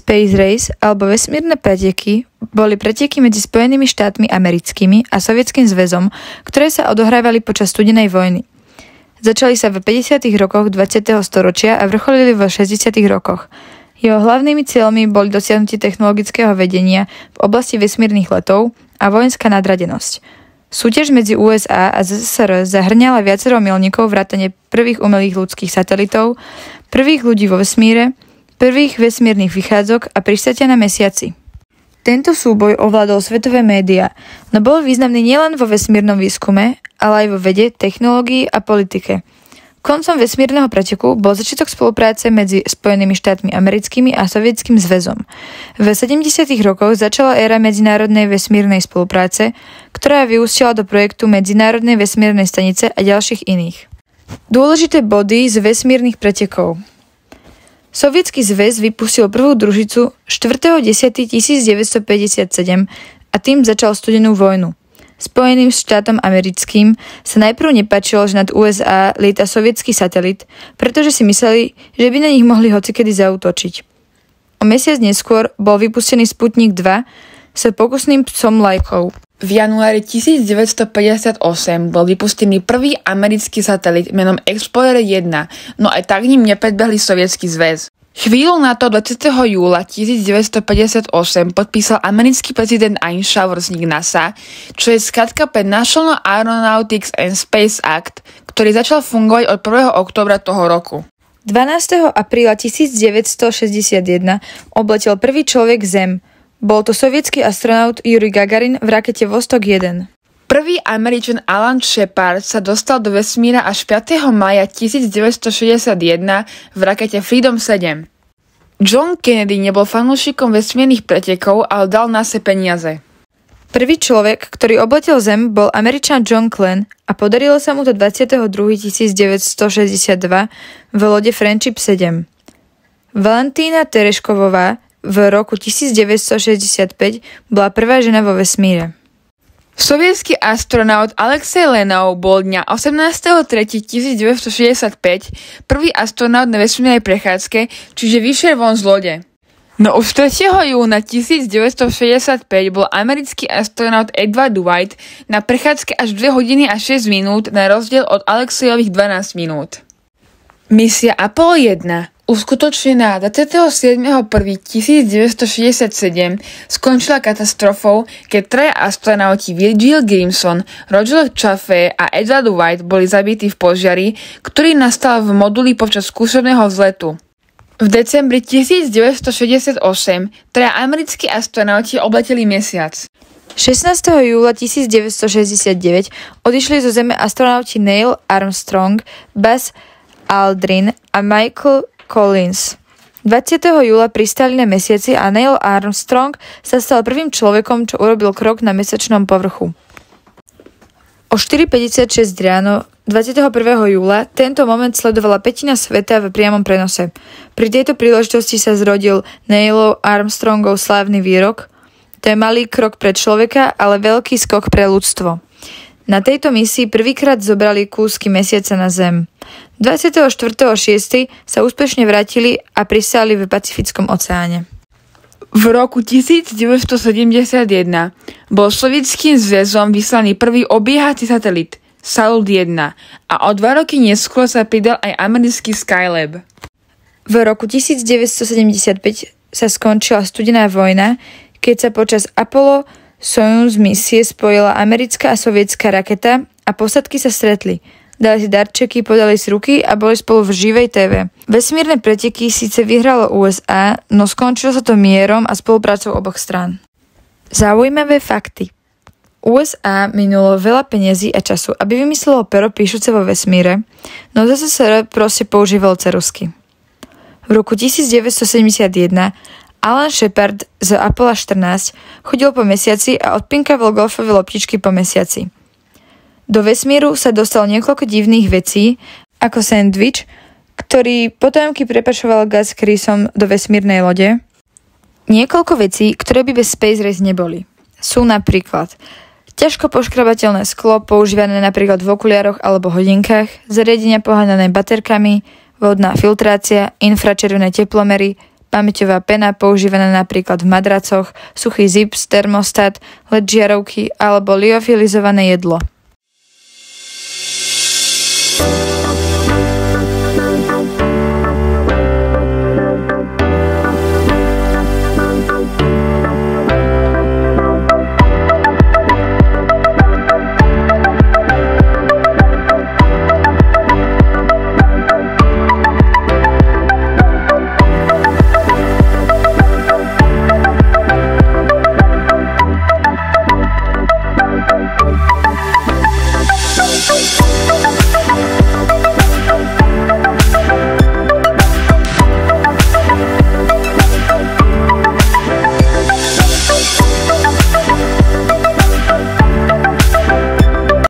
Space Race alebo vesmírne preteky boli preteky medzi Spojenými štátmi americkými a Sovietským zväzom, ktoré sa odohrávali počas studenej vojny. Začali sa v 50. rokoch 20. storočia a vrcholili v 60. rokoch. Jeho hlavnými cieľmi boli dosiahnutie technologického vedenia v oblasti vesmírnych letov a vojenská nadradenosť. Súťaž medzi USA a ZSSR zahrňala viacero milníkov vrátane prvých umelých ľudských satelitov, prvých ľudí vo vesmíre, prvých vesmírnych vychádzok a pristátia na mesiaci. Tento súboj ovládol svetové médiá, no bol významný nielen vo vesmírnom výskume, ale aj vo vede, technológii a politike. Koncom vesmírneho preteku bol začiatok spolupráce medzi Spojenými štátmi americkými a Sovietským zväzom. V 70. rokoch začala éra medzinárodnej vesmírnej spolupráce, ktorá vyústila do projektu Medzinárodnej vesmírnej stanice a ďalších iných. Dôležité body z vesmírnych pretekov. Sovietsky zväz vypustil prvú družicu 4.10.1957 a tým začal studenú vojnu. Spojeným štátom americkým sa najprv nepáčilo, že nad USA lieta sovietský satelit, pretože si mysleli, že by na nich mohli hocikedy zaútočiť. O mesiac neskôr bol vypustený Sputnik 2 s pokusným psom Lajkou. V januári 1958 bol vypustený prvý americký satelit menom Explorer 1, no aj tak ním nepredbehli Sovietsky zväz. Chvíľu na to 20. júla 1958 podpísal americký prezident Eisenhower vznik NASA, čo je skratka pre National Aeronautics and Space Act, ktorý začal fungovať od 1. októbra toho roku. 12. apríla 1961 obletel prvý človek Zem. Bol to sovietský astronaut Jurij Gagarin v rakete Vostok 1. Prvý Američan Alan Shepard sa dostal do vesmíra až 5. mája 1961 v rakete Freedom 7. John Kennedy nebol fanúšikom vesmírnych pretekov, ale dal NASA peniaze. Prvý človek, ktorý obletel Zem, bol Američan John Glenn a podarilo sa mu to 22.1962 v lode Friendship 7. Valentína Tereškovová v roku 1965 bola prvá žena vo vesmíre. Sovietský astronaut Alexej Lenov bol dňa 18.3.1965 prvý astronaut na vesmírnej prechádzke, čiže vyšiel von z lode. No už 3. júna 1965 bol americký astronaut Edward White na prechádzke až 2 hodiny a 6 minút na rozdiel od Alexejových 12 minút. Misia Apollo 1 uskutočnená 27.1.1967 skončila katastrofou, keď 3 astronauti Virgil Grimson, Roger Chaffee a Edward White boli zabití v požiari, ktorý nastal v moduli počas skúšobného vzletu. V decembri 1968 3 americkí astronauti obleteli mesiac. 16. júla 1969 odišli zo Zeme astronauti Neil Armstrong, Buzz Aldrin a Michael Collins. 20. júla pristali na mesiaci a Neil Armstrong sa stal prvým človekom, čo urobil krok na mesačnom povrchu. O 4.56 ráno 21. júla tento moment sledovala pätina sveta v priamom prenose. Pri tejto príležitosti sa zrodil Neilov Armstrongov slávny výrok: to je malý krok pre človeka, ale veľký skok pre ľudstvo. Na tejto misii prvýkrát zobrali kúsky mesiaca na Zem. 24.6. sa úspešne vrátili a pristáli v Pacifickom oceáne. V roku 1971 bol Sovietským zväzom vyslaný prvý obiehací satelit Salyut 1 a o 2 roky neskôr sa pridal aj americký Skylab. V roku 1975 sa skončila studená vojna, keď sa počas Apollo Soyuz misie spojila americká a sovietská raketa a posadky sa stretli. Dali si darčeky, podali si ruky a boli spolu v živej TV. Vesmírne preteky síce vyhralo USA, no skončilo sa to mierom a spoluprácou oboch strán. Zaujímavé fakty. USA minulo veľa peniazí a času, aby vymyslelo pero píšuce vo vesmíre, no ZSSR proste používal ceruzky. V roku 1971 Alan Shepard z Apollo 14 chodil po mesiaci a odpinkával golfové loptičky po mesiaci. Do vesmíru sa dostalo niekoľko divných vecí, ako sandwich, ktorý potomky prepašoval gas krysom do vesmírnej lode. Niekoľko vecí, ktoré by bez Space Race neboli, sú napríklad ťažko poškrabateľné sklo, používané napríklad v okuliároch alebo hodinkách, zariadenia poháňané baterkami, vodná filtrácia, infračervené teplomery, pamäťová pena používaná napríklad v madracoch, suchý zips, termostat, LED žiarovky alebo liofilizované jedlo.